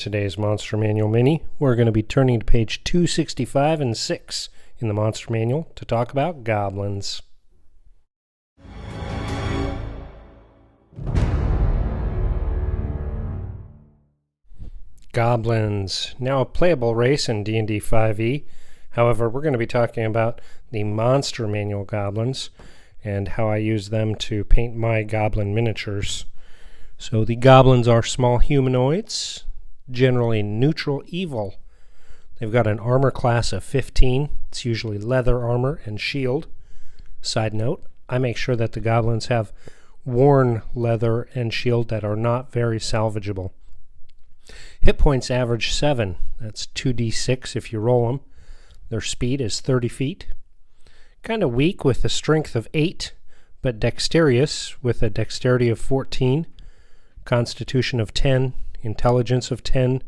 today's Monster Manual Mini, we're going to be turning to page 265 and 6 in the Monster Manual to talk about goblins. Goblins, now a playable race in D&D 5e. However, we're going to be talking about the Monster Manual goblins and how I use them to paint my goblin miniatures. So the goblins are small humanoids, generally neutral evil. They've got an armor class of 15. It's usually leather armor and shield. Side note, I make sure that the goblins have worn leather and shield that are not very salvageable. Hit points average 7. That's 2d6 if you roll them. Their speed is 30 feet. Kind of weak with a strength of 8, but dexterous with a dexterity of 14, constitution of 10, intelligence of 10,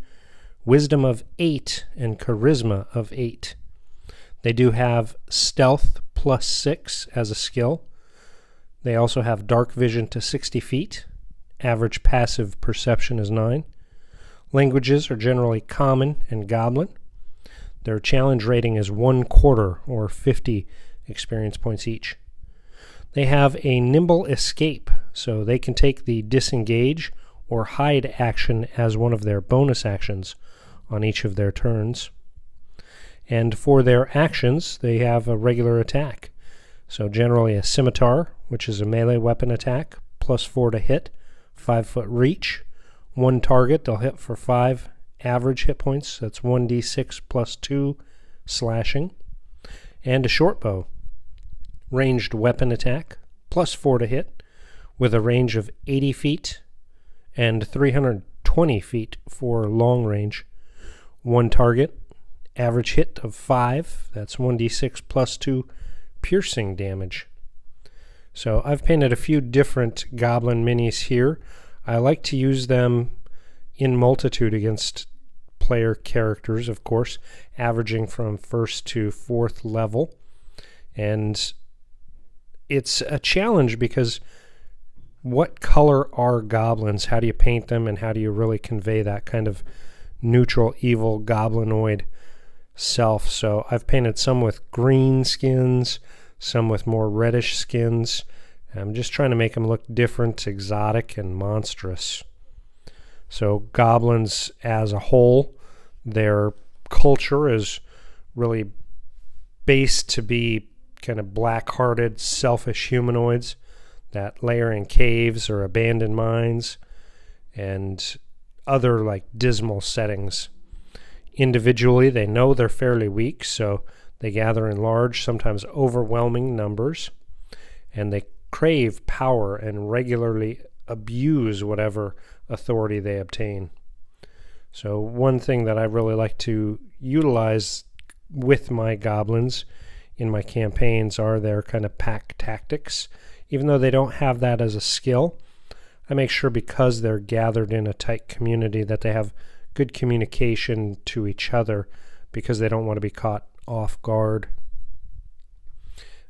wisdom of 8, and charisma of 8. They do have stealth plus 6 as a skill. They also have dark vision to 60 feet. Average passive perception is 9. Languages are generally common and goblin. Their challenge rating is 1/4 or 50 experience points each. They have a nimble escape, so they can take the disengage or hide action as one of their bonus actions on each of their turns. And for their actions, they have a regular attack. So generally a scimitar, which is a melee weapon attack, plus 4 to hit, 5-foot reach. One target, they'll hit for 5 average hit points. That's 1d6 plus 2 slashing. And a short bow. Ranged weapon attack, plus 4 to hit, with a range of 80 feet and 320 feet for long range. One target, average hit of 5. That's 1d6 plus 2 piercing damage. So I've painted a few different goblin minis here. I like to use them in multitude against player characters, of course, averaging from 1st to 4th level. And it's a challenge because what color are goblins? How do you paint them, and how do you really convey that kind of neutral, evil, goblinoid self? So I've painted some with green skins, some with more reddish skins. I'm just trying to make them look different, exotic, and monstrous. So goblins as a whole, their culture is really based to be kind of black-hearted, selfish humanoids that lair in caves or abandoned mines and other like dismal settings. Individually, they know they're fairly weak, so they gather in large, sometimes overwhelming numbers, and they crave power and regularly abuse whatever authority they obtain. So one thing that I really like to utilize with my goblins in my campaigns are their kind of pack tactics. Even though they don't have that as a skill, I make sure because they're gathered in a tight community that they have good communication to each other because they don't want to be caught off guard.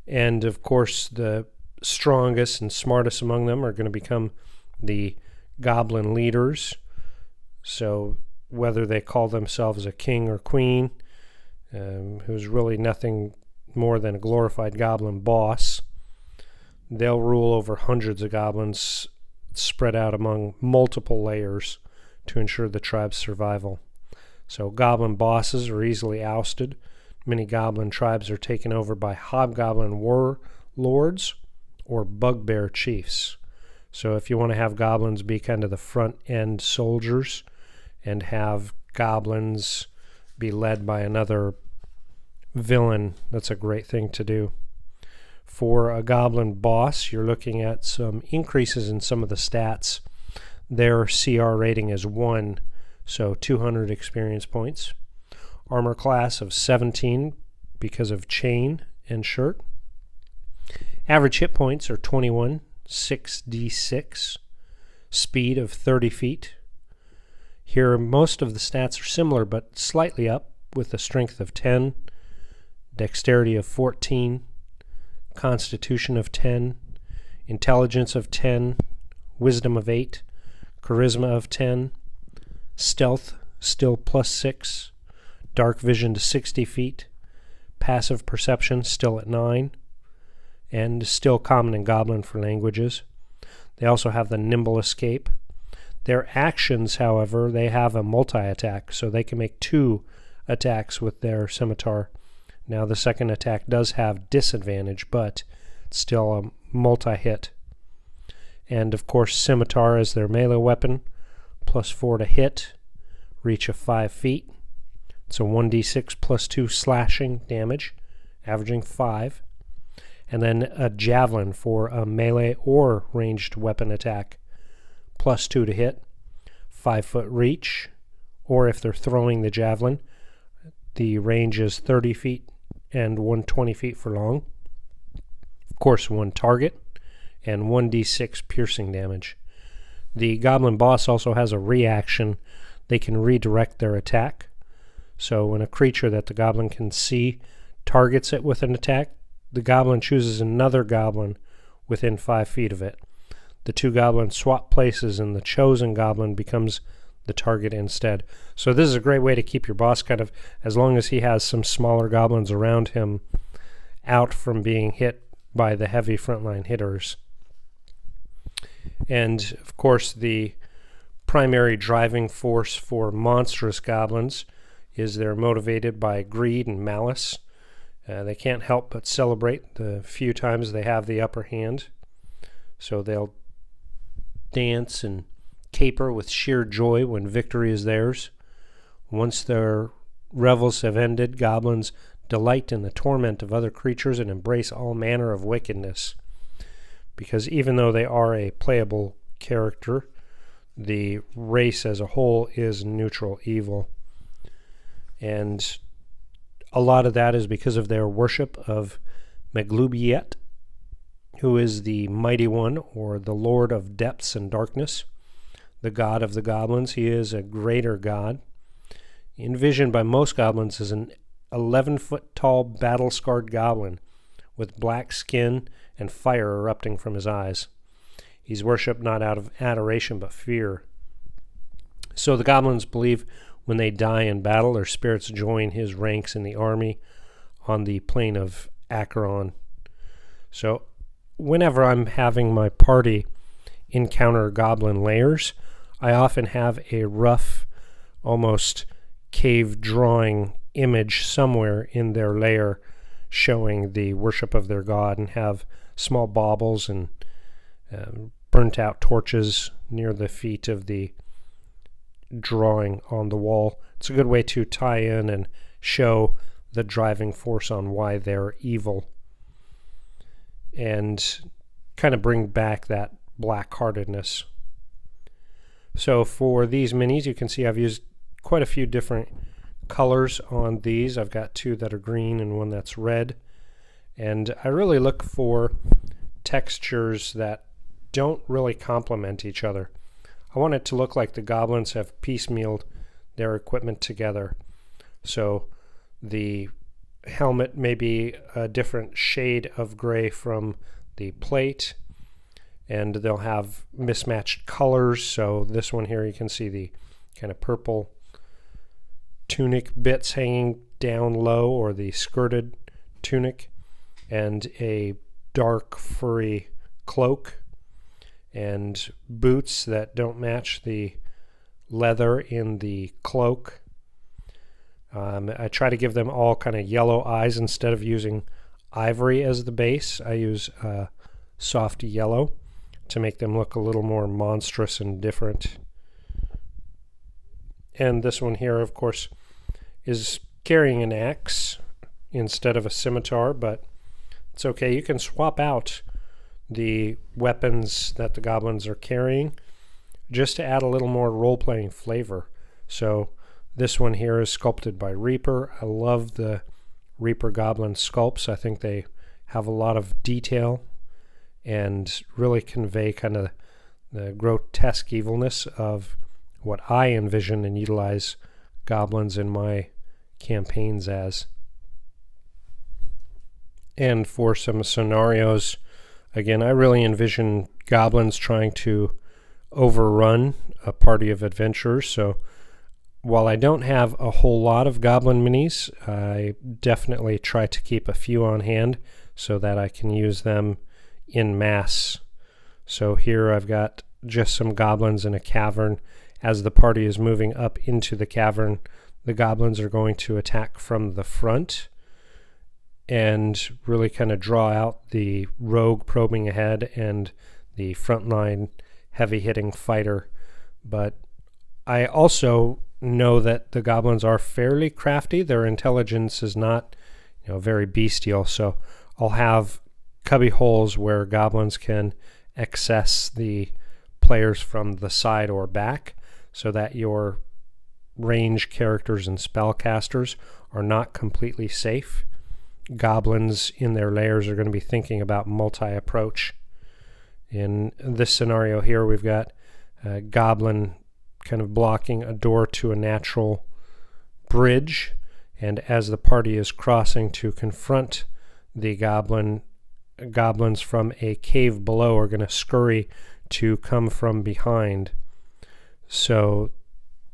And of course, the strongest and smartest among them are going to become the goblin leaders. So whether they call themselves a king or queen, who's really nothing more than a glorified goblin boss, they'll rule over hundreds of goblins spread out among multiple layers to ensure the tribe's survival. So goblin bosses are easily ousted. Many goblin tribes are taken over by hobgoblin warlords or bugbear chiefs. So if you want to have goblins be kind of the front-end soldiers and have goblins be led by another villain, that's a great thing to do. For a goblin boss, you're looking at some increases in some of the stats. Their CR rating is 1, so 200 experience points. Armor class of 17 because of chain and shirt. Average hit points are 21, 6d6. Speed of 30 feet. Here, most of the stats are similar, but slightly up, with a strength of 10, dexterity of 14, constitution of 10, intelligence of 10, wisdom of 8, charisma of 10, stealth still +6. Dark vision to 60 feet. Passive perception still at 9. And still common in Goblin for languages. They also have the nimble escape. Their actions, however, they have a multi-attack, so they can make 2 attacks with their scimitar. Now the second attack does have disadvantage, but it's still a multi-hit. And of course scimitar is their melee weapon, +4 to hit, reach of 5 feet. So 1d6 +2 slashing damage, averaging 5. And then a javelin for a melee or ranged weapon attack, +2 to hit, 5-foot reach, or if they're throwing the javelin, the range is 30 feet and 120 feet for long. Of course, 1 target and 1d6 piercing damage. The Goblin boss also has a reaction. They can redirect their attack. So when a creature that the Goblin can see targets it with an attack, the Goblin chooses another Goblin within 5 feet of it. The 2 Goblins swap places and the chosen Goblin becomes the target instead. So this is a great way to keep your boss kind of, as long as he has some smaller Goblins around him, out from being hit by the heavy frontline hitters. And of course the primary driving force for monstrous Goblins is they're motivated by greed and malice. They can't help but celebrate the few times they have the upper hand. So they'll dance and caper with sheer joy when victory is theirs. Once their revels have ended, Goblins delight in the torment of other creatures and embrace all manner of wickedness. Because even though they are a playable character, the race as a whole is neutral evil. And a lot of that is because of their worship of Meglubiet, who is the Mighty One, or the Lord of Depths and Darkness, the god of the Goblins. He is a greater god, envisioned by most Goblins as an 11-foot tall, battle-scarred goblin with black skin and fire erupting from his eyes. He's worshipped not out of adoration but fear. So the Goblins believe when they die in battle, their spirits join his ranks in the army on the plain of Acheron. So whenever I'm having my party encounter Goblin lairs, I often have a rough, almost cave drawing image somewhere in their lair showing the worship of their god, and have small baubles and burnt out torches near the feet of the drawing on the wall. It's a good way to tie in and show the driving force on why they're evil, and kind of bring back that black-heartedness. So for these minis, you can see I've used quite a few different colors on these. I've got 2 that are green and 1 that's red, and I really look for textures that don't really complement each other. I want it to look like the Goblins have piecemealed their equipment together. So the helmet may be a different shade of gray from the plate, and they'll have mismatched colors. So this one here, you can see the kind of purple tunic bits hanging down low, or the skirted tunic, and a dark furry cloak, and boots that don't match the leather in the cloak. I try to give them all kind of yellow eyes. Instead of using ivory as the base, I use soft yellow to make them look a little more monstrous and different. And this one here, of course, is carrying an axe instead of a scimitar, but it's okay. You can swap out the weapons that the Goblins are carrying just to add a little more role-playing flavor. So this one here is sculpted by Reaper. I love the Reaper Goblin sculpts. I think they have a lot of detail and really convey kind of the grotesque evilness of what I envision and utilize Goblins in my campaigns as. And for some scenarios, again, I really envision Goblins trying to overrun a party of adventurers, so while I don't have a whole lot of goblin minis, I definitely try to keep a few on hand so that I can use them in mass. So here I've got just some goblins in a cavern. As the party is moving up into the cavern, the goblins are going to attack from the front and really kind of draw out the rogue probing ahead and the frontline heavy-hitting fighter. But I also know that the goblins are fairly crafty. Their intelligence is not, very bestial, so I'll have cubby holes where goblins can access the players from the side or back, so that your range characters and spellcasters are not completely safe. Goblins in their lairs are going to be thinking about multi-approach. In this scenario here, we've got a goblin kind of blocking a door to a natural bridge, and as the party is crossing to confront the goblins from a cave below are going to scurry to come from behind. So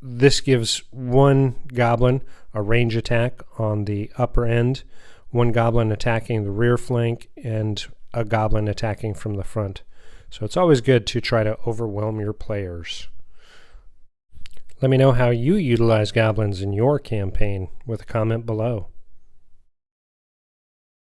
this gives one goblin a range attack on the upper end, one goblin attacking the rear flank, and a goblin attacking from the front. So it's always good to try to overwhelm your players. Let me know how you utilize goblins in your campaign with a comment below.